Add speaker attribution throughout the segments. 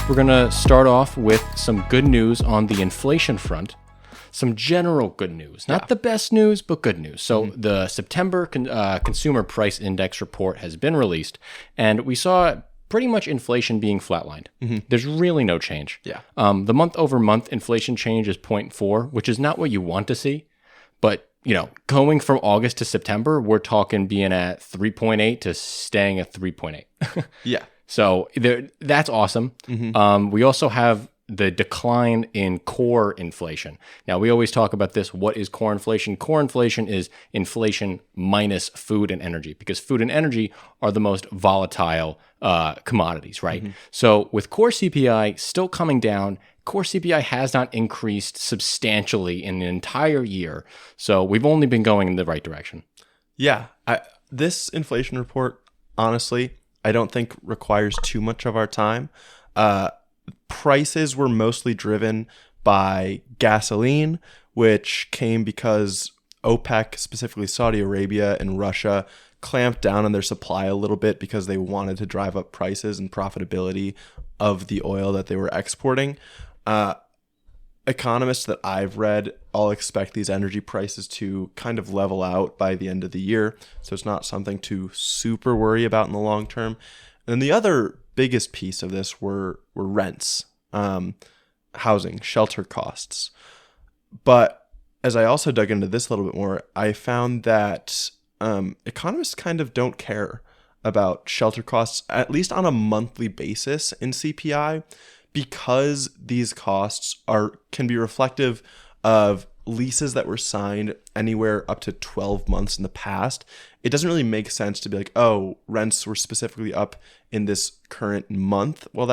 Speaker 1: We're going to start off with some good news on the inflation front. Some general good news, not the best news, but good news. So the September Consumer Price Index report has been released, and we saw pretty much inflation being flatlined. There's really no change.
Speaker 2: Yeah.
Speaker 1: The month-over-month inflation change is 0.4, which is not what you want to see. But, going from August to September, we're talking being at 3.8 to staying at 3.8.
Speaker 2: Yeah.
Speaker 1: So that's awesome. We also have the decline in core inflation. Now, we always talk about this. What is core inflation? Core inflation is inflation minus food and energy, because food and energy are the most volatile commodities, right? So with core CPI still coming down, core CPI has not increased substantially in an entire year. So we've only been going in the right direction.
Speaker 2: Yeah. This inflation report, honestly, I don't think requires too much of our time. Prices were mostly driven by gasoline, which came because OPEC, specifically Saudi Arabia and Russia, clamped down on their supply a little bit because they wanted to drive up prices and profitability of the oil that they were exporting. Economists that I've read all expect these energy prices to kind of level out by the end of the year, so it's not something to super worry about in the long term. And the other biggest piece of this were rents, housing, shelter costs. But as I also dug into this a little bit more, I found that economists kind of don't care about shelter costs, at least on a monthly basis in CPI, because these costs can be reflective of leases that were signed anywhere up to 12 months in the past. It doesn't really make sense to be like, oh, rents were specifically up in this current month. Well,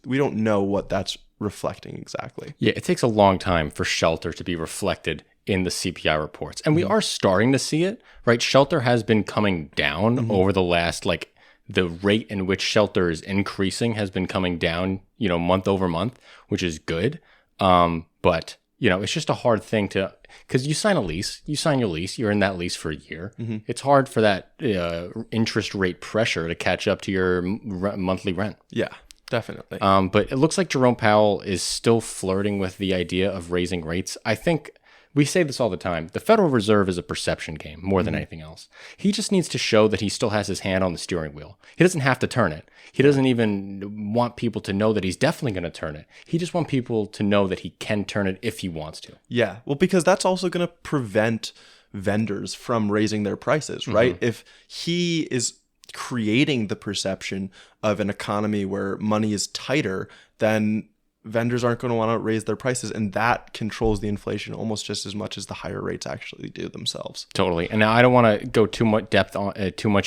Speaker 2: we don't know what that's reflecting exactly.
Speaker 1: Yeah, it takes a long time for shelter to be reflected in the CPI reports. And we are starting to see it, right? Shelter has been coming down over the last, the rate in which shelter is increasing has been coming down, month over month, which is good. But it's just a hard thing because you sign your lease, you're in that lease for a year. It's hard for that interest rate pressure to catch up to your monthly rent.
Speaker 2: Yeah, definitely.
Speaker 1: But it looks like Jerome Powell is still flirting with the idea of raising rates. I think we say this all the time. The Federal Reserve is a perception game more than anything else. He just needs to show that he still has his hand on the steering wheel. He doesn't have to turn it. He doesn't even want people to know that he's definitely going to turn it. He just wants people to know that he can turn it if he wants to.
Speaker 2: Yeah, well, because that's also going to prevent vendors from raising their prices, right? If he is creating the perception of an economy where money is tighter, then vendors aren't going to want to raise their prices, and that controls the inflation almost just as much as the higher rates actually do themselves.
Speaker 1: Totally. And now I don't want to go too much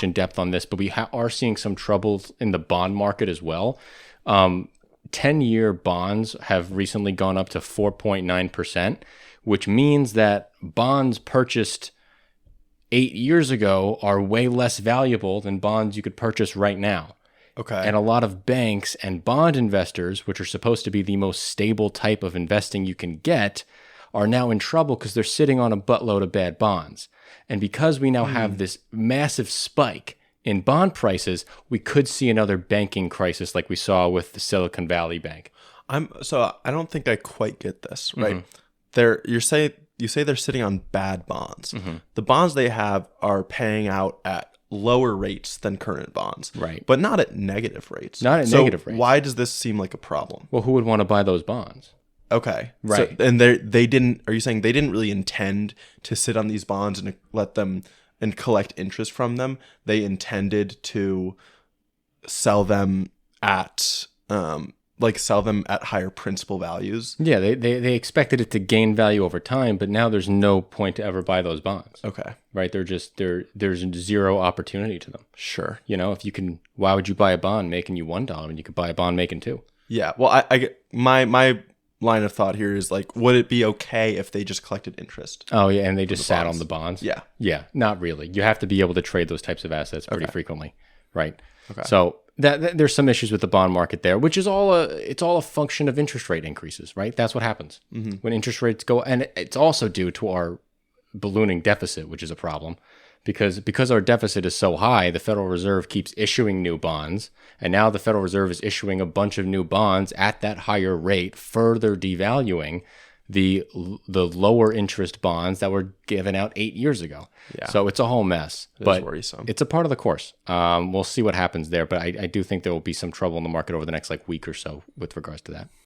Speaker 1: in depth on this, but we are seeing some troubles in the bond market as well. 10-year bonds have recently gone up to 4.9%, which means that bonds purchased 8 years ago are way less valuable than bonds you could purchase right now.
Speaker 2: Okay.
Speaker 1: And a lot of banks and bond investors, which are supposed to be the most stable type of investing you can get, are now in trouble because they're sitting on a buttload of bad bonds. And because we now have this massive spike in bond prices, we could see another banking crisis like we saw with the Silicon Valley Bank.
Speaker 2: So I don't think I quite get this, right? You say they're sitting on bad bonds. The bonds they have are paying out at lower rates than current bonds,
Speaker 1: right?
Speaker 2: But not at negative rates.
Speaker 1: Negative rates.
Speaker 2: Why does this seem like a problem?
Speaker 1: Well, who would want to buy those bonds?
Speaker 2: Okay,
Speaker 1: right.
Speaker 2: So, and they didn't. Are you saying they didn't really intend to sit on these bonds and let them and collect interest from them? They intended to sell them at higher principal values.
Speaker 1: Yeah, they expected it to gain value over time, but now there's no point to ever buy those bonds.
Speaker 2: Okay.
Speaker 1: Right? There's zero opportunity to them.
Speaker 2: Sure.
Speaker 1: Why would you buy a bond making you $1 when you could buy a bond making $2?
Speaker 2: Yeah. Well, I get my line of thought here is would it be okay if they just collected interest?
Speaker 1: Oh yeah, and they just sat on the bonds?
Speaker 2: Yeah.
Speaker 1: Yeah, not really. You have to be able to trade those types of assets pretty frequently, right?
Speaker 2: Okay.
Speaker 1: So that there's some issues with the bond market there, which is all a function of interest rate increases, right? That's what happens when interest rates go, and it's also due to our ballooning deficit, which is a problem because our deficit is so high, the Federal Reserve keeps issuing new bonds, and now the Federal Reserve is issuing a bunch of new bonds at that higher rate, further devaluing the lower interest bonds that were given out 8 years ago.
Speaker 2: Yeah.
Speaker 1: So it's a whole mess.
Speaker 2: It's worrisome.
Speaker 1: It's a part of the course. We'll see what happens there, but I do think there will be some trouble in the market over the next week or so with regards to that.